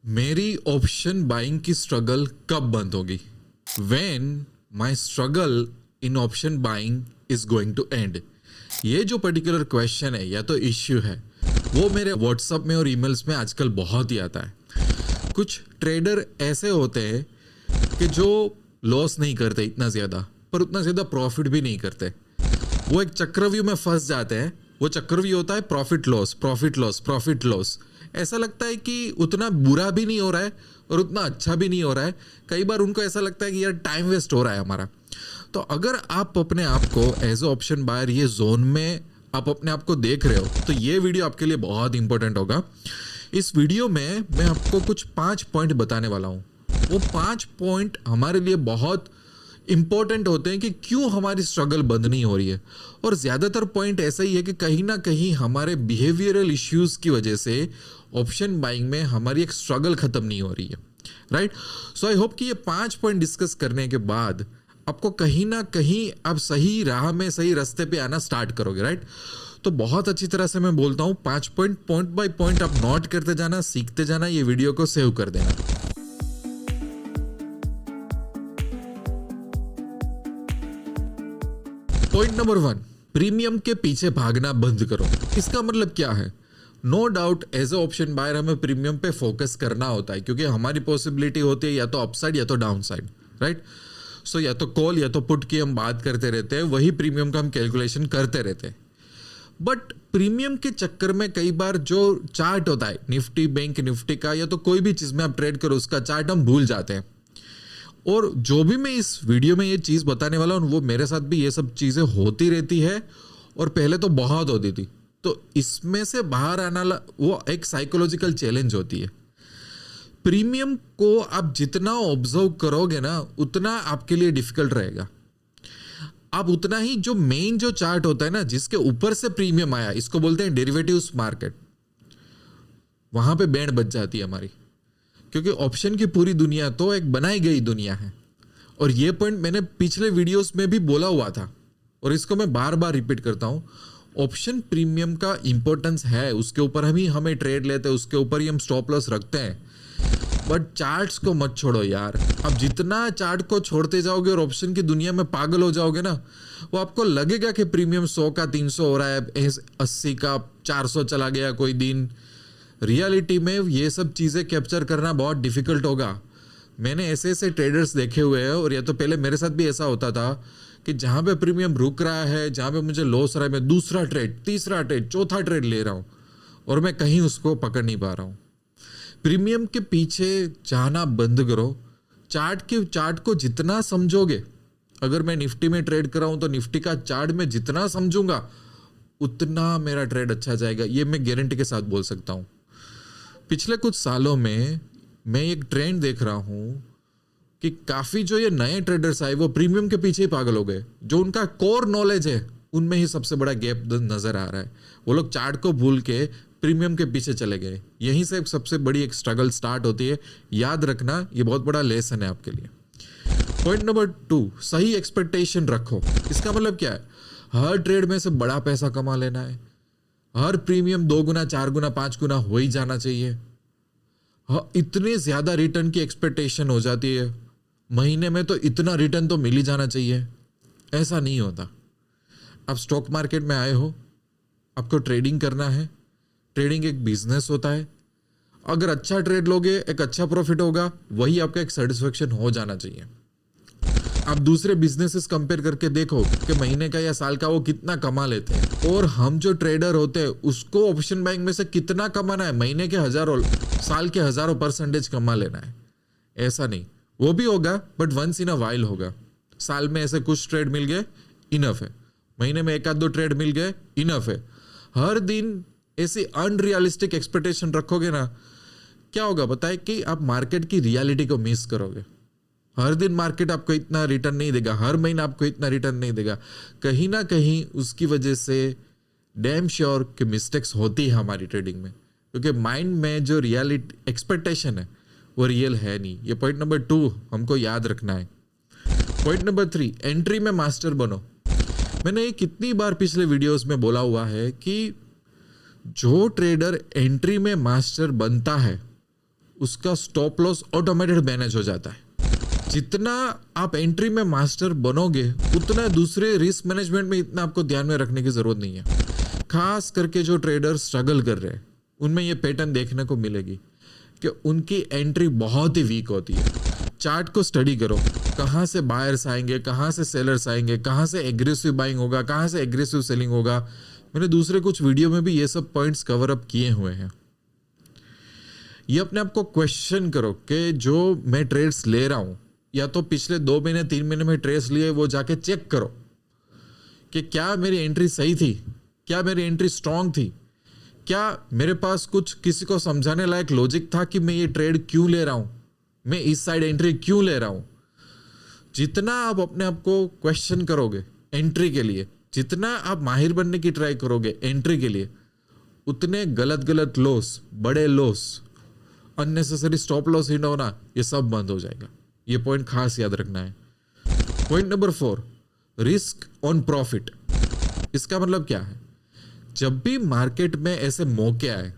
मेरी option buying की struggle कब बंद होगी? When my struggle in option buying is going to end? ये जो पर्टिकुलर क्वेश्चन है या तो इश्यू है वो मेरे व्हाट्सएप में और ईमेल्स में आजकल बहुत ही आता है। कुछ ट्रेडर ऐसे होते हैं कि जो लॉस नहीं करते इतना ज़्यादा, पर उतना ज़्यादा प्रॉफिट भी नहीं करते। वो एक चक्रव्यूह में फंस जाते हैं। वो चक्रव्यूह होता है profit loss, profit loss, profit loss. ऐसा लगता है कि उतना बुरा भी नहीं हो रहा है और उतना अच्छा भी नहीं हो रहा है। कई बार उनको ऐसा लगता है कि यार टाइम वेस्ट हो रहा है हमारा। तो अगर आप अपने आप को एज ए ऑप्शन बायर ये जोन में आप अपने आप को देख रहे हो तो ये वीडियो आपके लिए बहुत इंपॉर्टेंट होगा। इस वीडियो में मैं आपको कुछ 5 पॉइंट बताने वाला हूँ। वो 5 पॉइंट हमारे लिए बहुत इंपॉर्टेंट होते हैं कि क्यों हमारी स्ट्रगल बंद नहीं हो रही है। और ज़्यादातर पॉइंट ऐसा ही है कि कहीं ना कहीं हमारे बिहेवियरल इश्यूज़ की वजह से ऑप्शन बाइंग में हमारी एक स्ट्रगल ख़त्म नहीं हो रही है, राइट। सो आई होप कि ये 5 पॉइंट डिस्कस करने के बाद आपको कहीं ना कहीं आप सही राह में, सही रास्ते पे आना स्टार्ट करोगे, राइट। तो बहुत अच्छी तरह से मैं बोलता हूँ 5 पॉइंट, पॉइंट बाय पॉइंट आप नोट करते जाना, सीखते जाना, ये वीडियो को सेव कर देना। पॉइंट नंबर 1, प्रीमियम के पीछे भागना बंद करो। इसका मतलब क्या है? No doubt as a option buyer हमें प्रीमियम पे फोकस करना होता है क्योंकि हमारी पॉसिबिलिटी होती है या तो अपसाइड या तो डाउन साइड, राइट। सो या तो कॉल या तो पुट की हम बात करते रहते हैं, वही प्रीमियम का हम कैलकुलेशन करते रहते हैं। बट प्रीमियम के चक्कर में कई बार जो चार्ट होता है निफ्टी, बैंक निफ्टी का, या तो कोई भी चीज़ में आप ट्रेड करो उसका चार्ट हम भूल जाते हैं। और जो भी मैं इस वीडियो में ये चीज़ बताने वाला हूँ वो मेरे साथ भी ये सब चीज़ें होती रहती है और पहले तो बहुत होती थी। तो इसमें से बाहर आना वो एक साइकोलॉजिकल चैलेंज होती है। प्रीमियम को आप जितना ऑब्जर्व करोगे ना उतना आपके लिए डिफिकल्ट रहेगा। आप उतना ही जो मेन जो चार्ट होता है ना जिसके ऊपर से प्रीमियम आया, इसको बोलते हैं डेरिवेटिव्स मार्केट, वहां पे बैंड बच जाती है हमारी। क्योंकि ऑप्शन की पूरी दुनिया तो एक बनाई गई दुनिया है। और ये पॉइंट मैंने पिछले वीडियोस में भी बोला हुआ था और इसको मैं बार बार रिपीट करता हूँ। ऑप्शन प्रीमियम का इंपॉर्टेंस है, उसके ऊपर हमें ट्रेड लेते हैं, उसके ऊपर ही हम स्टॉप लॉस रखते हैं। बट चार्ट्स को मत छोड़ो यार। अब जितना चार्ट को छोड़ते जाओगे और ऑप्शन की दुनिया में पागल हो जाओगे ना, वो आपको लगेगा कि प्रीमियम 100 का 300 हो रहा है, 80 का 400 चला गया कोई दिन। रियलिटी में ये सब चीज़ें कैप्चर करना बहुत डिफिकल्ट होगा। मैंने ऐसे ऐसे ट्रेडर्स देखे हुए हैं और या तो पहले मेरे साथ भी ऐसा होता था कि जहाँ पे प्रीमियम रुक रहा है, जहाँ पे मुझे लॉस हो रहा है, मैं दूसरा ट्रेड, तीसरा ट्रेड, चौथा ट्रेड ले रहा हूँ और मैं कहीं उसको पकड़ नहीं पा रहा हूँ। प्रीमियम के पीछे जाना बंद करो। चार्ट को जितना समझोगे, अगर मैं निफ्टी में ट्रेड कर रहा हूँ तो निफ्टी का चार्ट में जितना समझूंगा उतना मेरा ट्रेड अच्छा जाएगा। ये मैं गारंटी के साथ बोल सकता हूँ। पिछले कुछ सालों में मैं एक ट्रेंड देख रहा हूँ कि काफ़ी जो ये नए ट्रेडर्स आए वो प्रीमियम के पीछे ही पागल हो गए। जो उनका कोर नॉलेज है उनमें ही सबसे बड़ा गैप नज़र आ रहा है। वो लोग चार्ट को भूल के प्रीमियम के पीछे चले गए। यहीं से सबसे बड़ी एक स्ट्रगल स्टार्ट होती है। याद रखना, ये बहुत बड़ा लेसन है आपके लिए। पॉइंट नंबर 2, सही एक्सपेक्टेशन रखो। इसका मतलब क्या है? हर ट्रेड में से बड़ा पैसा कमा लेना है। हर प्रीमियम 2 गुना, 4 गुना, 5 गुना हो ही जाना चाहिए। हाँ, इतने ज़्यादा रिटर्न की एक्सपेक्टेशन हो जाती है, महीने में तो इतना रिटर्न तो मिल ही जाना चाहिए। ऐसा नहीं होता। आप स्टॉक मार्केट में आए हो, आपको ट्रेडिंग करना है। ट्रेडिंग एक बिजनेस होता है। अगर अच्छा ट्रेड लोगे एक अच्छा प्रॉफिट होगा, वही आपका एक सेटिस्फेक्शन हो जाना चाहिए। आप दूसरे बिजनेसेस कंपेयर करके देखो कि महीने का या साल का वो कितना कमा लेते हैं और हम जो ट्रेडर होते हैं उसको ऑप्शन बाइंग में से कितना कमाना है। महीने के हजारों, साल के हजारों % कमा लेना है, ऐसा नहीं। वो भी होगा but once in a while होगा। साल में ऐसे कुछ ट्रेड मिल गए, इनफ है। महीने में 1-2 ट्रेड मिल गए, इनफ है। हर दिन ऐसी अनरियलिस्टिक एक्सपेक्टेशन रखोगे ना, क्या होगा बताए कि आप मार्केट की रियलिटी को मिस करोगे। हर दिन मार्केट आपको इतना रिटर्न नहीं देगा, हर महीना आपको इतना रिटर्न नहीं देगा। कहीं ना कहीं उसकी वजह से डैम श्योर कि मिस्टेक्स होती है हमारी ट्रेडिंग में, क्योंकि माइंड में जो रियलिटी एक्सपेक्टेशन है वो रियल है नहीं। ये पॉइंट नंबर 2 हमको याद रखना है। पॉइंट नंबर 3, एंट्री में मास्टर बनो। मैंने ये कितनी बार पिछले वीडियोस में बोला हुआ है कि जो ट्रेडर एंट्री में मास्टर बनता है उसका स्टॉप लॉस ऑटोमेटेड मैनेज हो जाता है। जितना आप एंट्री में मास्टर बनोगे उतना दूसरे रिस्क मैनेजमेंट में इतना आपको ध्यान में रखने की जरूरत नहीं है। खास करके जो ट्रेडर स्ट्रगल कर रहे हैं उनमें ये पैटर्न देखने को मिलेगी कि उनकी एंट्री बहुत ही वीक होती है। चार्ट को स्टडी करो, कहाँ से बायर्स आएंगे, कहाँ से सेलर्स आएंगे, कहाँ से एग्रेसिव बाइंग होगा, कहाँ से एग्रेसिव सेलिंग होगा। मैंने दूसरे कुछ वीडियो में भी ये सब पॉइंट्स कवर अप किए हुए हैं। ये अपने आप को क्वेश्चन करो कि जो मैं ट्रेड्स ले रहा हूँ या तो पिछले 2 महीने 3 महीने में ट्रेड्स लिए वो जाके चेक करो कि क्या मेरी एंट्री सही थी, क्या मेरी एंट्री स्ट्रांग थी, क्या मेरे पास कुछ किसी को समझाने लायक लॉजिक था कि मैं ये ट्रेड क्यों ले रहा हूँ, मैं इस साइड एंट्री क्यों ले रहा हूँ। जितना आप अपने आप को क्वेश्चन करोगे एंट्री के लिए, जितना आप माहिर बनने की ट्राई करोगे एंट्री के लिए, उतने गलत लॉस, बड़े loss, unnecessary stop loss hit होना, ये सब बंद हो जाएगा। ये पॉइंट खास याद रखना है। Point number 4, risk on profit. इसका मतलब क्या है? जब भी मार्केट में ऐसे मौके आए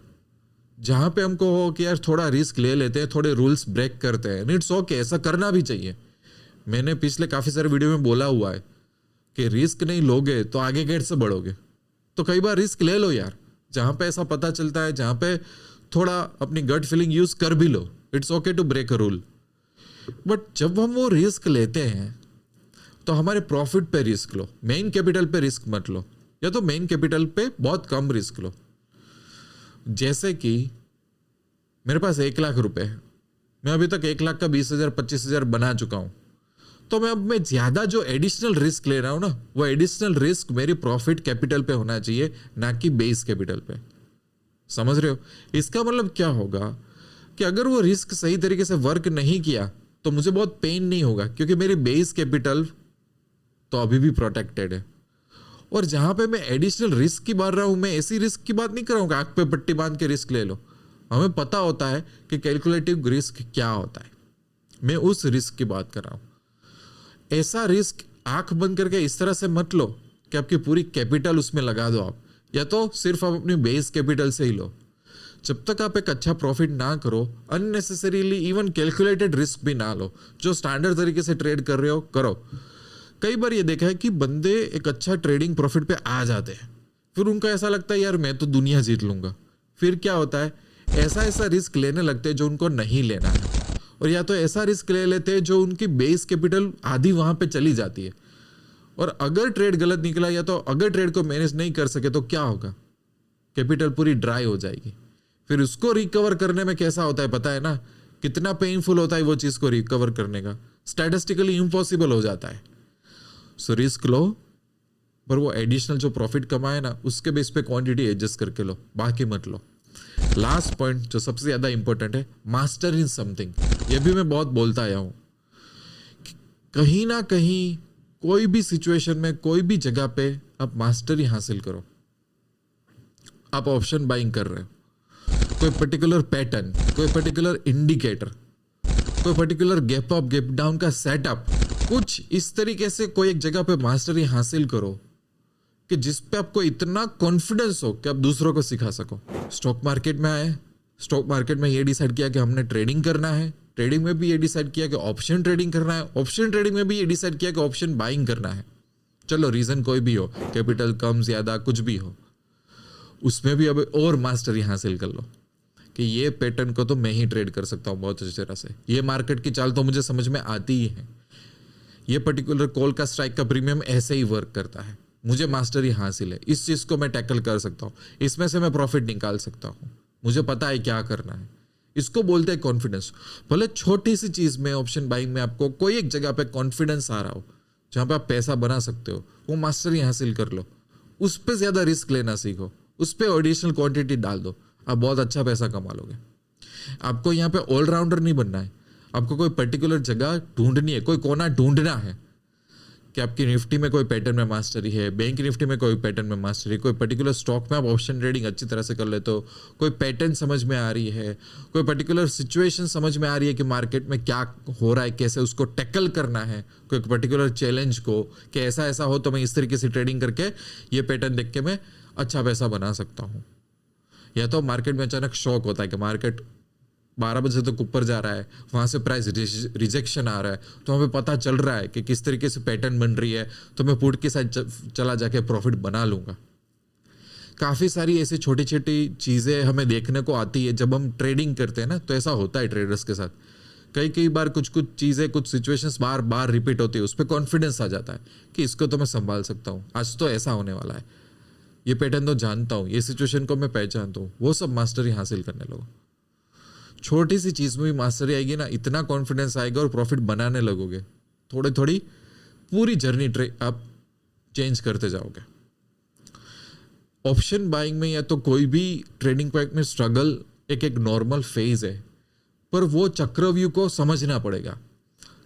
जहां पे हमको हो कि यार थोड़ा रिस्क ले लेते हैं, थोड़े रूल्स ब्रेक करते हैं, इट्स ओके, ऐसा करना भी चाहिए। मैंने पिछले काफी सारे वीडियो में बोला हुआ है कि रिस्क नहीं लोगे तो आगे कैसे बढ़ोगे। तो कई बार रिस्क ले लो यार, जहां पे ऐसा पता चलता है, जहां पे थोड़ा अपनी गट फीलिंग यूज कर भी लो। It's okay to break a rule. But जब हम वो रिस्क लेते हैं तो हमारे प्रॉफिट पे रिस्क लो, मेन कैपिटल पे रिस्क मत लो, या तो मेन कैपिटल पे बहुत कम रिस्क लो। जैसे कि मेरे पास 1 लाख रुपए है, मैं अभी तक 1 लाख का 20,000 25,000 बना चुका हूं, तो मैं ज्यादा जो एडिशनल रिस्क ले रहा हूं ना, वो एडिशनल रिस्क मेरी प्रॉफिट कैपिटल पे होना चाहिए, ना कि बेस कैपिटल पे। समझ रहे हो? इसका मतलब क्या होगा कि अगर वो रिस्क सही तरीके से वर्क नहीं किया तो मुझे बहुत पेन नहीं होगा, क्योंकि मेरी बेस कैपिटल तो अभी भी प्रोटेक्टेड है। और जहां पे मैं एडिशनल रिस्क की बात रहा हूं, मैं ऐसी रिस्क की बात नहीं कर रहा हूं कि आंख पे पट्टी बांध के रिस्क ले लो। हमें पता होता है कि कैलकुलेटिव रिस्क क्या होता है, मैं उस रिस्क की बात कर रहा हूं। ऐसा रिस्क आंख बंद करके इस तरह से मत लो कि आपकी पूरी कैपिटल उसमें लगा दो आप, या तो सिर्फ आप अपनी बेस कैपिटल से ही लो। जब तक आप एक अच्छा प्रॉफिट ना करो, अननेसेसरीली इवन कैलकुलेटेड रिस्क भी ना लो, जो स्टैंडर्ड तरीके से ट्रेड कर रहे हो करो। कई बार ये देखा है कि बंदे एक अच्छा ट्रेडिंग प्रॉफिट पे आ जाते हैं, फिर उनका ऐसा लगता है यार मैं तो दुनिया जीत लूंगा। फिर क्या होता है, ऐसा रिस्क लेने लगते हैं जो उनको नहीं लेना है, और या तो ऐसा रिस्क ले लेते हैं जो उनकी बेस कैपिटल आधी वहां पे चली जाती है। और अगर ट्रेड गलत निकला या तो अगर ट्रेड को मैनेज नहीं कर सके तो क्या होगा, कैपिटल पूरी ड्राई हो जाएगी। फिर उसको रिकवर करने में कैसा होता है पता है ना, कितना पेनफुल होता है वो चीज को रिकवर करने का, स्टैटिस्टिकली इम्पॉसिबल हो जाता है। सो रिस्क लो, पर वो एडिशनल जो प्रॉफिट कमाए ना उसके बेस पे क्वांटिटी एडजस्ट करके लो, बाकी मत लो। लास्ट पॉइंट जो सबसे ज्यादा इंपॉर्टेंट है, मास्टर इन समथिंग। ये भी मैं बहुत बोलता आया हूं, कहीं ना कहीं कोई भी सिचुएशन में कोई भी जगह पे आप मास्टरी हासिल करो। आप ऑप्शन बाइंग कर रहे हो, कोई पर्टिकुलर पैटर्न, कोई पर्टिकुलर इंडिकेटर, कोई particular gap up gap down का सेटअप, कुछ इस तरीके से कोई एक जगह पे मास्टरी हासिल करो कि जिस पे आपको इतना कॉन्फिडेंस हो कि आप दूसरों को सिखा सको। स्टॉक मार्केट में आए, स्टॉक मार्केट में ये डिसाइड किया कि हमने ट्रेडिंग करना है, ट्रेडिंग में भी ये डिसाइड किया कि ऑप्शन ट्रेडिंग करना है, ऑप्शन ट्रेडिंग में भी ये डिसाइड किया कि ऑप्शन बाइंग करना है। चलो रीजन कोई भी हो, कैपिटल कम ज्यादा कुछ भी हो, उसमें भी अब और मास्टरी हासिल कर लो कि ये पैटर्न को तो मैं ही ट्रेड कर सकता हूँ बहुत अच्छी तरह से, ये मार्केट की चाल तो मुझे समझ में आती ही है, ये पर्टिकुलर कॉल का स्ट्राइक का प्रीमियम ऐसे ही वर्क करता है, मुझे मास्टरी हासिल है, इस चीज को मैं टैकल कर सकता हूँ, इसमें से मैं प्रॉफिट निकाल सकता हूँ, मुझे पता है क्या करना है। इसको बोलते हैं कॉन्फिडेंस। भले छोटी सी चीज में ऑप्शन बाइंग में आपको कोई एक जगह पे कॉन्फिडेंस आ रहा हो जहां पे आप पैसा बना सकते हो, वो मास्टरी हासिल कर लो, उस पर ज्यादा रिस्क लेना सीखो, उस पर एडिशनल क्वांटिटी डाल दो, आप बहुत अच्छा पैसा कमा लोगे। आपको यहाँ पे ऑलराउंडर नहीं बनना है, आपको कोई पर्टिकुलर जगह ढूंढनी है, कोई कोना ढूंढना है कि आपकी निफ्टी में कोई पैटर्न में मास्टरी है, बैंक निफ्टी में कोई पैटर्न में मास्टरी, कोई पर्टिकुलर स्टॉक में आप ऑप्शन ट्रेडिंग अच्छी तरह से कर लेते हो, कोई पैटर्न समझ में आ रही है, कोई पर्टिकुलर सिचुएशन समझ में आ रही है कि मार्केट में क्या हो रहा है, कैसे उसको टैकल करना है, कोई पर्टिकुलर चैलेंज को कि ऐसा ऐसा हो तो मैं इस तरीके से ट्रेडिंग करके ये पैटर्न देख के मैं अच्छा पैसा बना सकता हूँ। या तो मार्केट में अचानक शॉक होता है कि मार्केट 12 बजे तक ऊपर जा रहा है, वहाँ से प्राइस रिजेक्शन आ रहा है, तो हमें पता चल रहा है कि किस तरीके से पैटर्न बन रही है, तो मैं पुट के साथ चला जाके प्रॉफिट बना लूँगा। काफ़ी सारी ऐसी छोटी छोटी चीज़ें हमें देखने को आती है जब हम ट्रेडिंग करते हैं ना, तो ऐसा होता है ट्रेडर्स के साथ। कई बार कुछ चीज़ें, कुछ सिचुएशंस बार बार रिपीट होती है, उस पर कॉन्फिडेंस आ जाता है कि इसको तो मैं संभाल सकता हूँ, आज तो ऐसा होने वाला है, ये पैटर्न तो जानता हूँ, ये सिचुएशन को मैं पहचानता हूँ। वो सब मास्टरी हासिल करने लगो। छोटी सी चीज़ में भी मास्टरी आएगी ना, इतना कॉन्फिडेंस आएगा और प्रॉफिट बनाने लगोगे। थोड़ी थोड़ी पूरी जर्नी आप चेंज करते जाओगे। ऑप्शन बाइंग में या तो कोई भी ट्रेडिंग पॉइंट में स्ट्रगल एक नॉर्मल फेज है, पर वो चक्रव्यूह को समझना पड़ेगा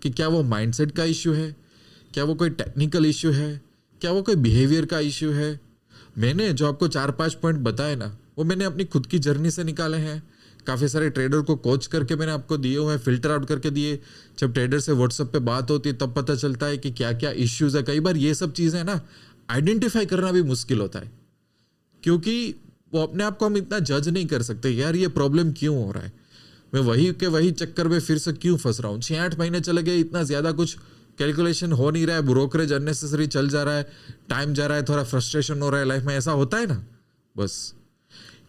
कि क्या वो माइंडसेट का इश्यू है, क्या वो कोई टेक्निकल इश्यू है, क्या वो कोई बिहेवियर का इश्यू है। मैंने जो आपको 4-5 पॉइंट बताए ना, वो मैंने अपनी खुद की जर्नी से निकाले हैं। काफ़ी सारे ट्रेडर को कोच करके मैंने आपको दिए हुए हैं, फिल्टर आउट करके दिए। जब ट्रेडर से व्हाट्सएप पे बात होती है तब पता चलता है कि क्या क्या इश्यूज़ है। कई बार ये सब चीज़ें ना आइडेंटिफाई करना भी मुश्किल होता है, क्योंकि वो अपने आप को हम इतना जज नहीं कर सकते, यार ये प्रॉब्लम क्यों हो रहा है, मैं वही चक्कर में फिर से क्यों फंस रहा हूँ। 6-8 महीने चले गए, इतना ज़्यादा कुछ कैलकुलेशन हो नहीं रहा है, ब्रोकरेज अननेसेसरी चल जा रहा है, टाइम जा रहा है, थोड़ा फ्रस्ट्रेशन हो रहा है लाइफ में। ऐसा होता है ना। बस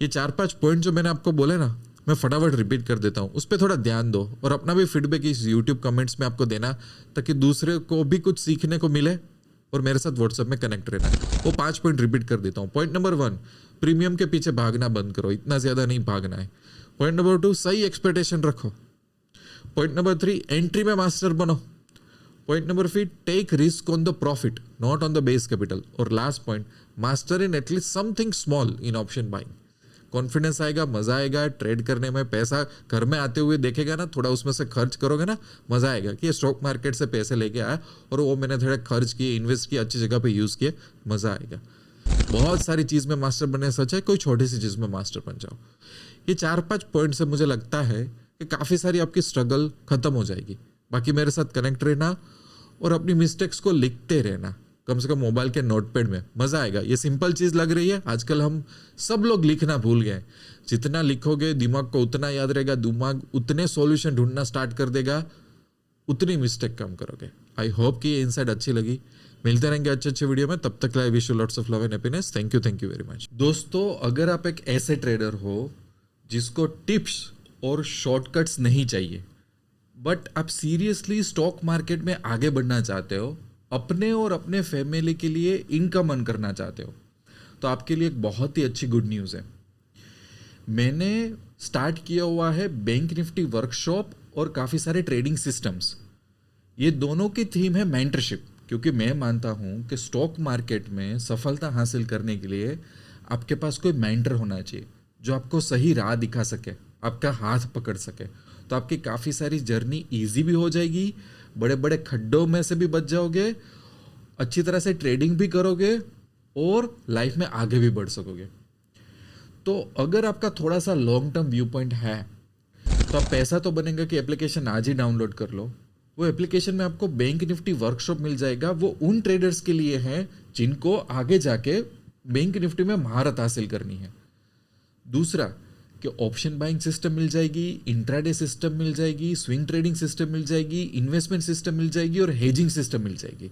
ये 4-5 पॉइंट जो मैंने आपको बोले ना, मैं फटाफट रिपीट कर देता हूँ, उस पर थोड़ा ध्यान दो और अपना भी फीडबैक इस यूट्यूब कमेंट्स में आपको देना, ताकि दूसरे को भी कुछ सीखने को मिले और मेरे साथ व्हाट्सएप में कनेक्ट रहना। वो 5 पॉइंट रिपीट कर देता हूँ। पॉइंट नंबर 1, प्रीमियम के पीछे भागना बंद करो, इतना ज़्यादा नहीं भागना है। पॉइंट नंबर 2, सही एक्सपेक्टेशन रखो। पॉइंट नंबर 3, एंट्री में मास्टर बनो। Point number 4, take risk on the profit, not on the base capital. और last point, master in at least something small in option buying. Confidence आएगा, मजा आएगा ट्रेड करने में। पैसा घर में आते हुए देखेगा ना, थोड़ा उसमें से खर्च करोगे ना, मजा आएगा कि ये स्टॉक मार्केट से पैसे लेके आया और वो मैंने थोड़ा खर्च किए, इन्वेस्ट किए, अच्छी जगह पे यूज किए, मजा आएगा। बहुत सारी चीज में मास्टर बनने सच है, कोई छोटी सी चीज में मास्टर बन जाओ। ये 4-5 पॉइंट से मुझे लगता है कि काफी सारी आपकी स्ट्रगल खत्म हो जाएगी। बाकी मेरे साथ कनेक्ट रहना और अपनी मिस्टेक्स को लिखते रहना, कम से कम मोबाइल के नोटपैड में। मजा आएगा। ये सिंपल चीज लग रही है, आजकल हम सब लोग लिखना भूल गए। जितना लिखोगे दिमाग को उतना याद रहेगा, दिमाग उतने सॉल्यूशन ढूंढना स्टार्ट कर देगा, उतनी मिस्टेक कम करोगे। आई होप कि ये इनसाइट अच्छी लगी। मिलते रहेंगे अच्छे वीडियो में, तब तक I wish you lots of love and happiness. Thank you very much. दोस्तों, अगर आप एक ऐसे ट्रेडर हो जिसको टिप्स और शॉर्टकट्स नहीं चाहिए, बट आप सीरियसली स्टॉक मार्केट में आगे बढ़ना चाहते हो, अपने और अपने फैमिली के लिए इनकम अर्न करना चाहते हो, तो आपके लिए एक बहुत ही अच्छी गुड न्यूज़ है। मैंने स्टार्ट किया हुआ है बैंक निफ्टी वर्कशॉप और काफ़ी सारे ट्रेडिंग सिस्टम्स। ये दोनों की थीम है मेंटरशिप, क्योंकि मैं मानता हूँ कि स्टॉक मार्केट में सफलता हासिल करने के लिए आपके पास कोई मेंटर होना चाहिए जो आपको सही राह दिखा सके, आपका हाथ पकड़ सके। तो आपकी काफ़ी सारी जर्नी ईजी भी हो जाएगी, बड़े बड़े खड्डों में से भी बच जाओगे, अच्छी तरह से ट्रेडिंग भी करोगे और लाइफ में आगे भी बढ़ सकोगे। तो अगर आपका थोड़ा सा लॉन्ग टर्म व्यू पॉइंट है, तो आप पैसा तो बनेगा कि एप्लीकेशन आज ही डाउनलोड कर लो। वो एप्लीकेशन में आपको बैंक निफ्टी वर्कशॉप मिल जाएगा। वो उन ट्रेडर्स के लिए है जिनको आगे जाके बैंक निफ्टी में महारत हासिल करनी है। दूसरा कि ऑप्शन बाइंग सिस्टम मिल जाएगी, इंट्राडे सिस्टम मिल जाएगी, स्विंग ट्रेडिंग सिस्टम मिल जाएगी, इन्वेस्टमेंट सिस्टम मिल जाएगी और हेजिंग सिस्टम मिल जाएगी।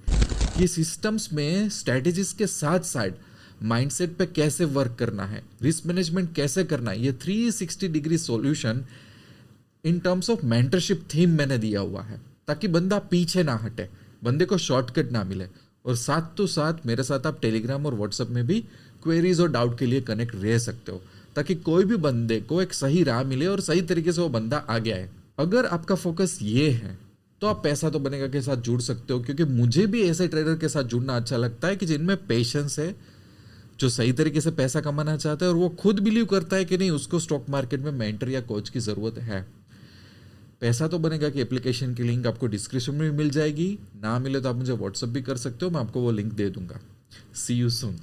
ये सिस्टम्स में स्ट्रैटेजीज के साथ साथ माइंडसेट पे कैसे वर्क करना है, रिस्क मैनेजमेंट कैसे करना है, ये 360 degree solution in terms of mentorship theme मैंने दिया हुआ है, ताकि बंदा पीछे ना हटे, बंदे को शॉर्टकट ना मिले। और साथ तो साथ मेरे साथ आप टेलीग्राम और व्हाट्सएप में भी क्वेरीज और डाउट के लिए कनेक्ट रह सकते हो, ताकि कोई भी बंदे को एक सही राह मिले और सही तरीके से वो बंदा आगे आए। अगर आपका फोकस ये है तो आप पैसा तो बनेगा के साथ जुड़ सकते हो, क्योंकि मुझे भी ऐसे ट्रेडर के साथ जुड़ना अच्छा लगता है कि जिनमें पेशेंस है, जो सही तरीके से पैसा कमाना चाहता है और वो खुद बिलीव करता है कि नहीं उसको स्टॉक मार्केट में मेंटर या कोच की जरूरत है। पैसा तो बनेगा कि एप्लीकेशन की लिंक आपको डिस्क्रिप्शन में मिल जाएगी, ना मिले तो आप मुझे व्हाट्सएप भी कर सकते हो, मैं आपको वो लिंक दे दूंगा। सी यू सून।